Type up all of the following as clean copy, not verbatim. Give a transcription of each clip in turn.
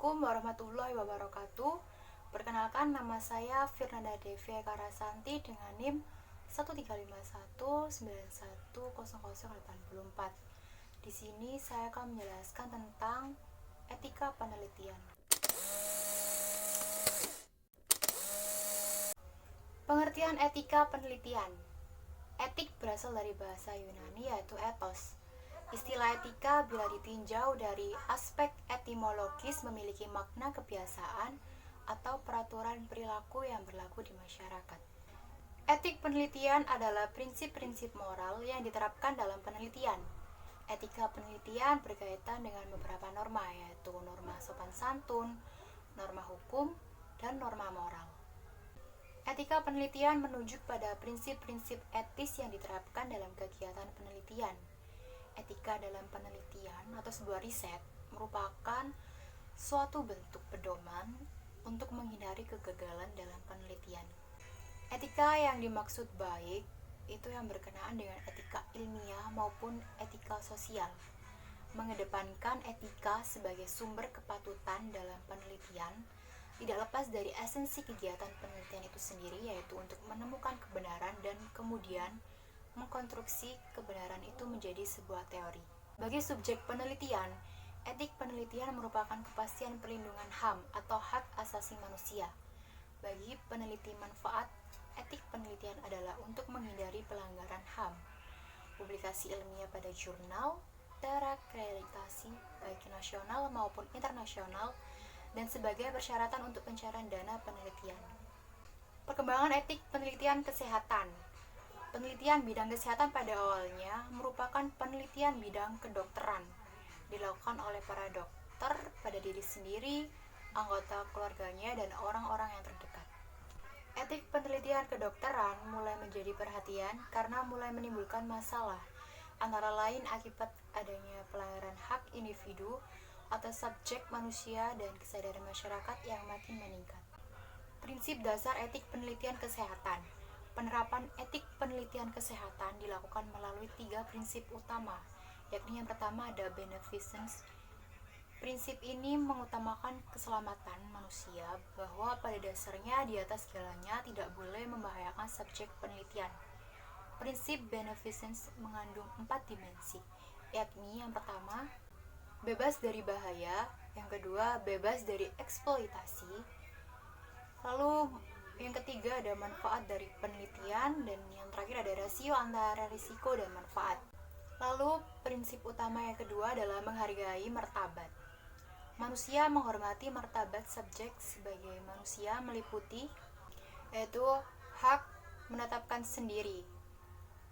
Assalamualaikum warahmatullahi wabarakatuh. Perkenalkan, nama saya Firnanda Devi Karasanti dengan NIM 13519100084. Di sini saya akan menjelaskan tentang etika penelitian. Pengertian etika penelitian. Etik berasal dari bahasa Yunani yaitu ethos. Istilah etika bila ditinjau dari aspek etimologis memiliki makna kebiasaan atau peraturan perilaku yang berlaku di masyarakat. Etik penelitian adalah prinsip-prinsip moral yang diterapkan dalam penelitian. Etika penelitian berkaitan dengan beberapa norma, yaitu norma sopan santun, norma hukum, dan norma moral. Etika penelitian menunjuk pada prinsip-prinsip etis yang diterapkan dalam kegiatan penelitian. Etika dalam penelitian atau sebuah riset merupakan suatu bentuk pedoman untuk menghindari kegagalan dalam penelitian. Etika yang dimaksud baik itu yang berkenaan dengan etika ilmiah maupun etika sosial. Mengedepankan etika sebagai sumber kepatutan dalam penelitian tidak lepas dari esensi kegiatan penelitian itu sendiri, yaitu untuk menemukan kebenaran dan kemudian mengkonstruksi kebenaran itu menjadi sebuah teori. Bagi subjek penelitian, etik penelitian merupakan kepastian perlindungan HAM atau hak asasi manusia. Bagi peneliti manfaat, etik penelitian adalah untuk menghindari pelanggaran HAM. Publikasi ilmiah pada jurnal terakreditasi baik nasional maupun internasional dan sebagai persyaratan untuk pencairan dana penelitian. Perkembangan etik penelitian kesehatan. Penelitian bidang kesehatan pada awalnya merupakan penelitian bidang kedokteran, dilakukan oleh para dokter pada diri sendiri, anggota keluarganya, dan orang-orang yang terdekat. Etik penelitian kedokteran mulai menjadi perhatian karena mulai menimbulkan masalah, antara lain akibat adanya pelanggaran hak individu atau subjek manusia dan kesadaran masyarakat yang makin meningkat. Prinsip dasar etik penelitian kesehatan. Penerapan etik penelitian kesehatan dilakukan melalui 3 prinsip utama, yakni yang pertama ada beneficence. Prinsip ini mengutamakan keselamatan manusia, bahwa pada dasarnya di atas segalanya tidak boleh membahayakan subjek penelitian. Prinsip beneficence mengandung 4 dimensi, yakni yang pertama bebas dari bahaya, yang kedua bebas dari eksploitasi, lalu yang ketiga ada manfaat dari penelitian, dan yang terakhir ada rasio antara risiko dan manfaat. Lalu prinsip utama yang kedua adalah menghargai martabat. Manusia menghormati martabat subjek sebagai manusia meliputi yaitu hak menetapkan sendiri,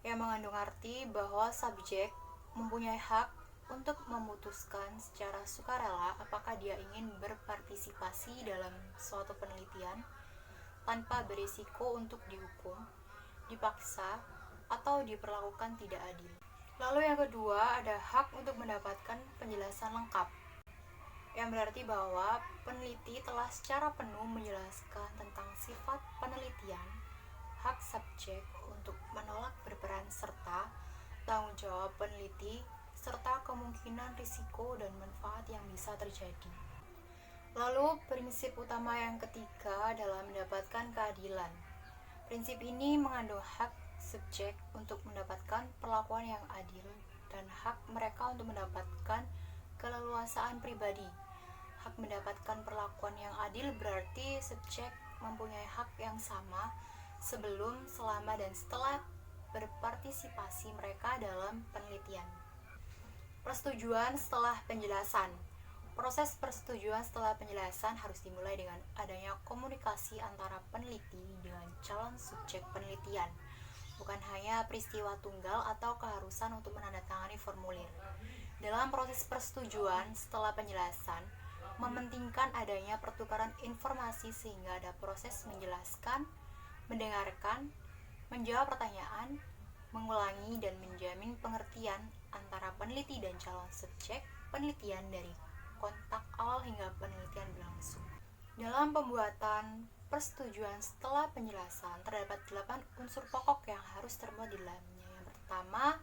yang mengandung arti bahwa subjek mempunyai hak untuk memutuskan secara sukarela apakah dia ingin berpartisipasi dalam suatu penelitian tanpa berisiko untuk dihukum, dipaksa, atau diperlakukan tidak adil. Lalu yang kedua ada hak untuk mendapatkan penjelasan lengkap, yang berarti bahwa peneliti telah secara penuh menjelaskan tentang sifat penelitian, hak subjek untuk menolak berperan serta tanggung jawab peneliti, serta kemungkinan risiko dan manfaat yang bisa terjadi. Lalu prinsip utama yang ketiga adalah mendapatkan keadilan. Prinsip ini mengandung hak subjek untuk mendapatkan perlakuan yang adil dan hak mereka untuk mendapatkan keleluasaan pribadi. Hak mendapatkan perlakuan yang adil berarti subjek mempunyai hak yang sama sebelum, selama, dan setelah berpartisipasi mereka dalam penelitian. Persetujuan setelah penjelasan. Proses persetujuan setelah penjelasan harus dimulai dengan adanya komunikasi antara peneliti dengan calon subjek penelitian, bukan hanya peristiwa tunggal atau keharusan untuk menandatangani formulir. Dalam proses persetujuan setelah penjelasan, mementingkan adanya pertukaran informasi sehingga ada proses menjelaskan, mendengarkan, menjawab pertanyaan, mengulangi, dan menjamin pengertian antara peneliti dan calon subjek penelitian dari kontak awal hingga penelitian berlangsung. Dalam pembuatan persetujuan setelah penjelasan terdapat 8 unsur pokok yang harus termuat di dalamnya. Yang pertama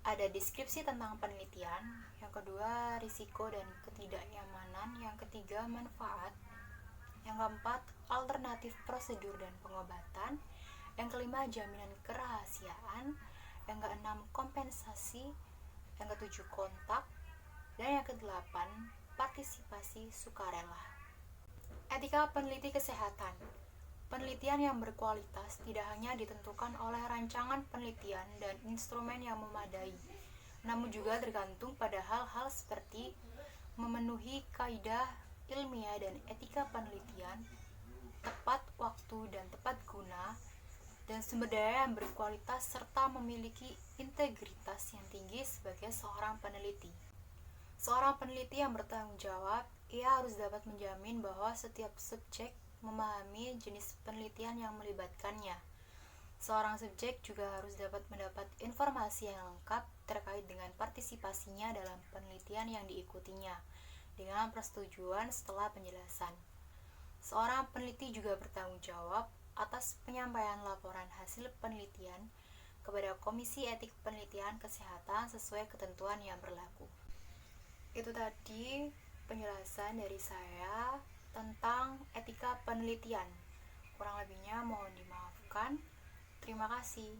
ada ada deskripsi tentang penelitian, yang kedua risiko dan ketidaknyamanan, yang ketiga manfaat, yang keempat alternatif prosedur dan pengobatan, yang kelima jaminan kerahasiaan, yang keenam kompensasi, yang ketujuh kontak, dan yang kedelapan partisipasi sukarela. Etika peneliti kesehatan. Penelitian yang berkualitas tidak hanya ditentukan oleh rancangan penelitian dan instrumen yang memadai, namun juga tergantung pada hal-hal seperti memenuhi kaidah ilmiah dan etika penelitian, tepat waktu dan tepat guna, dan sumber daya yang berkualitas serta memiliki integritas yang tinggi sebagai seorang peneliti. Seorang peneliti yang bertanggung jawab, ia harus dapat menjamin bahwa setiap subjek memahami jenis penelitian yang melibatkannya. Seorang subjek juga harus dapat mendapat informasi yang lengkap terkait dengan partisipasinya dalam penelitian yang diikutinya, dengan persetujuan setelah penjelasan. Seorang peneliti juga bertanggung jawab atas penyampaian laporan hasil penelitian kepada Komisi Etik Penelitian Kesehatan sesuai ketentuan yang berlaku. Itu tadi penjelasan dari saya tentang etika penelitian. Kurang lebihnya mohon dimaafkan. Terima kasih.